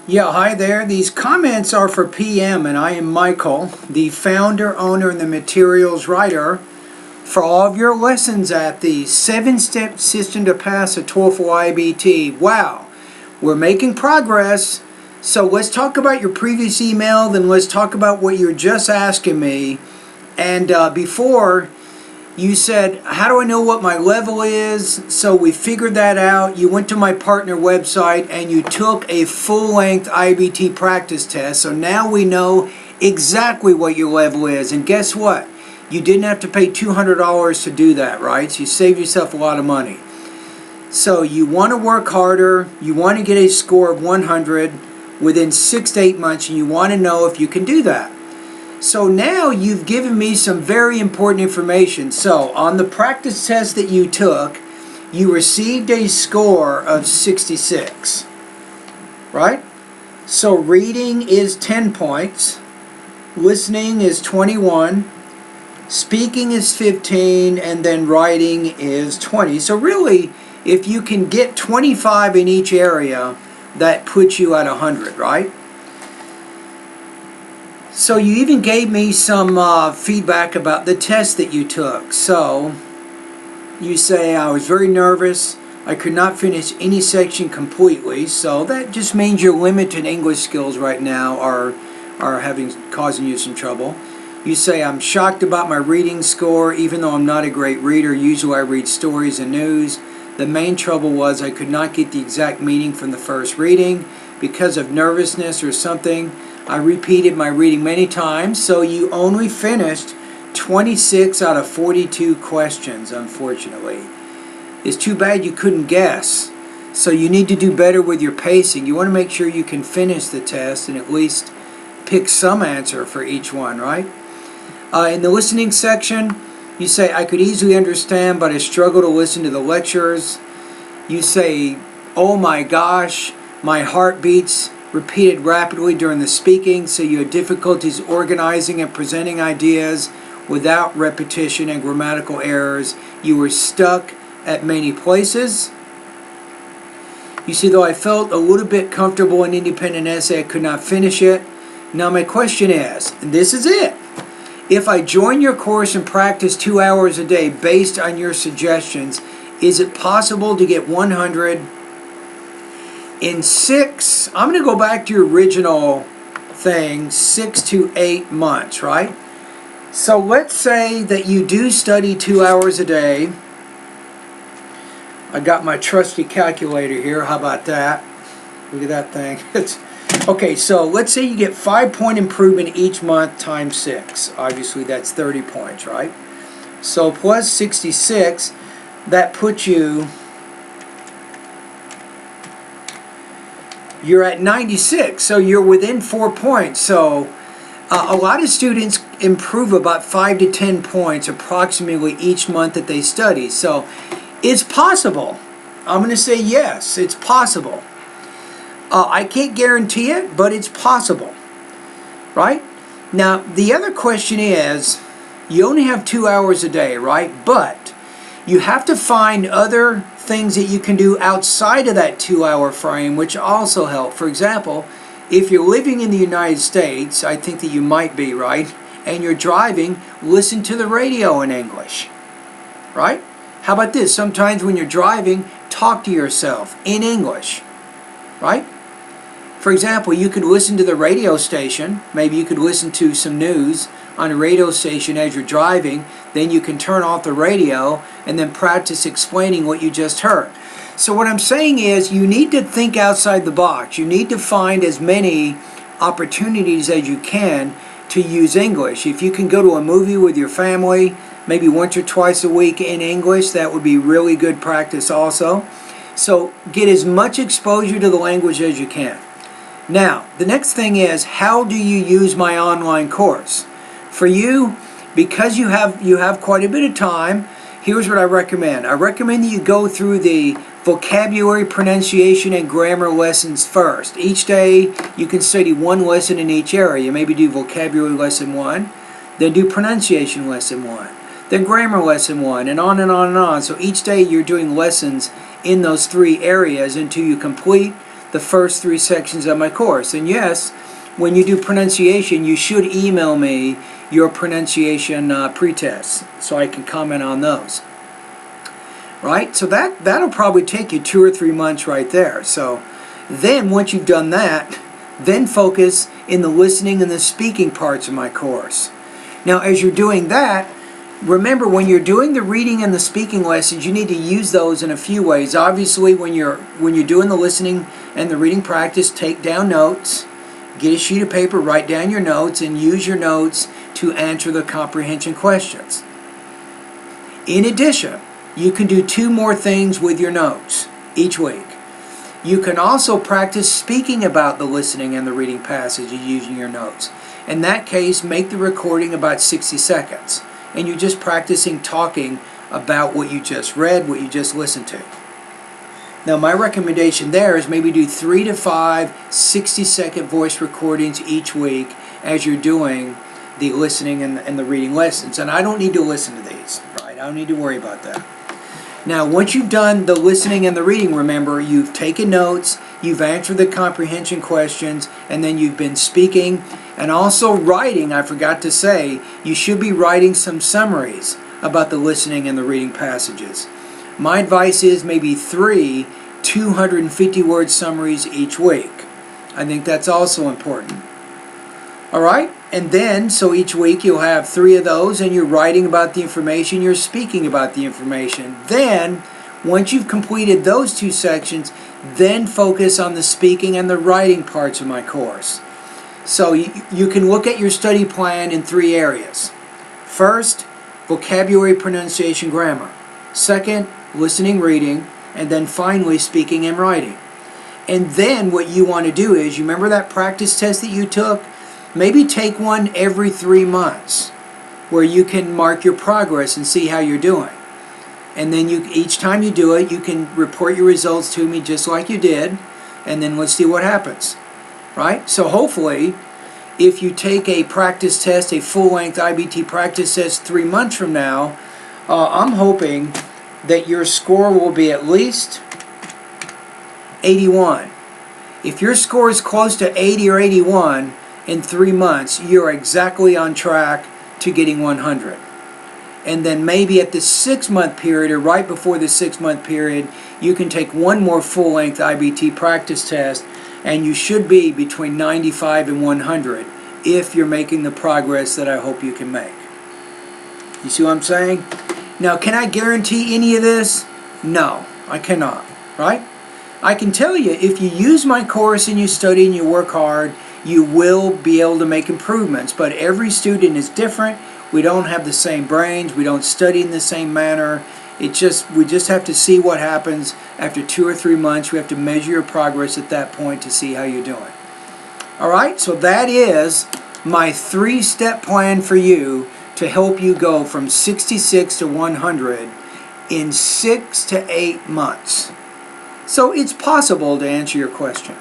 Yeah, hi there. These comments are for PM, and I am Michael, the founder, owner, and the materials writer for all of your lessons at the 7-step system to pass a TOEFL IBT. Wow, we're making progress. So let's talk about your previous email, then let's talk about what you're just asking me. And before, you said, how do I know what my level is? So we figured that out. You went to my partner website and you took a full-length IBT practice test. So now we know exactly what your level is. And guess what? You didn't have to pay $200 to do that, right? So you saved yourself a lot of money. So you want to work harder. You want to get a score of 100 within 6 to 8 months, and you want to know if you can do that. So now you've given me some very important information. So on the practice test that you took, you received a score of 66, right? So reading is 10 points, listening is 21, speaking is 15, and then writing is 20. So really, if you can get 25 in each area, that puts you at 100, right? So you even gave me some feedback about the test that you took. So you say, I was very nervous. I could not finish any section completely. So that just means your limited English skills right now are causing you some trouble. You say, I'm shocked about my reading score, even though I'm not a great reader. Usually I read stories and news. The main trouble was I could not get the exact meaning from the first reading because of nervousness or something. I repeated my reading many times, so you only finished 26 out of 42 questions, unfortunately. It's too bad you couldn't guess. So you need to do better with your pacing. You want to make sure you can finish the test and at least pick some answer for each one, right? In the listening section, you say, I could easily understand, but I struggle to listen to the lectures. You say, oh my gosh, my heart beats repeated rapidly during the speaking, so you had difficulties organizing and presenting ideas without repetition and grammatical errors. You were stuck at many places. You see, though I felt a little bit comfortable in independent essay, I could not finish it. Now my question is, and this is it, if I join your course and practice 2 hours a day based on your suggestions, is it possible to get 100 in 6, I'm going to go back to your original thing, 6 to 8 months, right? So let's say that you do study 2 hours a day. I got my trusty calculator here. How about that? Look at that thing. Okay, so let's say you get 5-point improvement each month times 6. Obviously, that's 30 points, right? So plus 66, that puts you... You're at 96, so you're within 4 points. So a lot of students improve about 5 to 10 points approximately each month that they study. So it's possible. I'm going to say yes, it's possible. I can't guarantee it, but it's possible, right? Now, the other question is, you only have 2 hours a day, right? But you have to find other things that you can do outside of that 2-hour frame, which also help. For example, if you're living in the United States, I think that you might be, right? And you're driving, listen to the radio in English, right? How about this? Sometimes when you're driving, talk to yourself in English, right? For example, you could listen to the radio station. Maybe you could listen to some news on a radio station as you're driving. Then you can turn off the radio and then practice explaining what you just heard. So what I'm saying is you need to think outside the box. You need to find as many opportunities as you can to use English. If you can go to a movie with your family, maybe once or twice a week in English, that would be really good practice also. So get as much exposure to the language as you can. Now, the next thing is, how do you use my online course? For you, because you have quite a bit of time, here's what I recommend. I recommend that you go through the vocabulary, pronunciation, and grammar lessons first. Each day, you can study one lesson in each area. Maybe do vocabulary lesson 1, then do pronunciation lesson 1, then grammar lesson 1, and on and on and on. So each day, you're doing lessons in those 3 areas until you complete the first 3 sections of my course. And yes, when you do pronunciation, you should email me your pronunciation pretests so I can comment on those. Right? So that'll probably take you 2 or 3 months right there. So then once you've done that, then focus in the listening and the speaking parts of my course. Now as you're doing that, remember when you're doing the reading and the speaking lessons, you need to use those in a few ways. Obviously when you're doing the listening and the reading practice, take down notes. Get a sheet of paper, write down your notes, and use your notes to answer the comprehension questions. In addition, you can do 2 more things with your notes each week. You can also practice speaking about the listening and the reading passages using your notes. In that case, make the recording about 60 seconds. And you're just practicing talking about what you just read, what you just listened to. Now my recommendation there is maybe do 3 to 5 60-second voice recordings each week as you're doing the listening and the reading lessons. And I don't need to listen to these, right? I don't need to worry about that. Now once you've done the listening and the reading, remember you've taken notes, you've answered the comprehension questions, and then you've been speaking and also writing. I forgot to say, you should be writing some summaries about the listening and the reading passages. My advice is maybe 3 250-word summaries each week. I think that's also important. Alright, and then, so each week you'll have 3 of those, and you're writing about the information, you're speaking about the information. Then, once you've completed those 2 sections, then focus on the speaking and the writing parts of my course. So you can look at your study plan in 3 areas. First, vocabulary, pronunciation, grammar. Second, listening, reading, and then finally speaking and writing. And then what you want to do is, you remember that practice test that you took? Maybe take one every 3 months where you can mark your progress and see how you're doing. And then each time you do it, you can report your results to me just like you did, and then let's see what happens. Right? So hopefully, if you take a practice test, a full-length IBT practice test 3 months from now, I'm hoping that your score will be at least 81. If your score is close to 80 or 81 in 3 months, you're exactly on track to getting 100. And then maybe at the 6-month period or right before the 6-month period, you can take one more full-length IBT practice test, and you should be between 95 and 100 if you're making the progress that I hope you can make. You see what I'm saying? Now, can I guarantee any of this? No, I cannot, right? I can tell you, if you use my course and you study and you work hard, you will be able to make improvements. But every student is different. We don't have the same brains. We don't study in the same manner. We just have to see what happens after 2 or 3 months. We have to measure your progress at that point to see how you're doing. All right, so that is my 3-step plan for you to help you go from 66 to 100 in 6 to 8 months. So it's possible, to answer your question.